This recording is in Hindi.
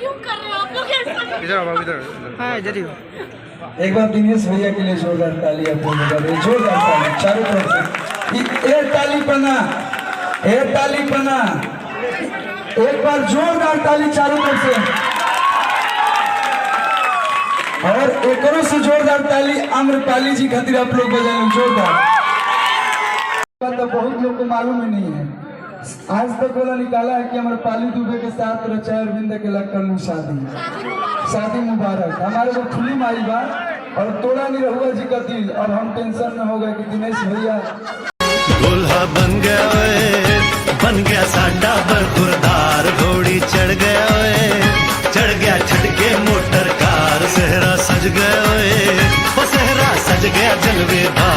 क्यों कर रहे हो आप लोग ऐसा? इधर आओ बाबू, इधर। हाँ इधर ही हो। एक बार दिनेश भैया के लिए जोरदार ताली अपने बजा दे, जोरदार ताली चारों तरफ से। एक ताली पना, एक ताली पना, एक बार जोरदार ताली चारों तरफ से। और एक से जोरदार ताली आम्रपाली जी खातिर आप लोग बजाएं जोरदार। तो बहुत लोग को मालूम ही नहीं है, आज तक बोला निकाला है कि आम्रपाली दुबे के साथ रचा अरविंद के लग शादी मुबारक। हमारे को फिल्म आई बात और तोड़ा नहीं रहुआ जी का दिल, और हम टेंशन में हो गए कि दिनेश भैया दूल्हा बन गया साडा बरखुरदार, घोड़ी चढ़ गया चढ़ गया छटके मोटर कार, सहरा सज गया वो सहरा सज गया जलवेदार।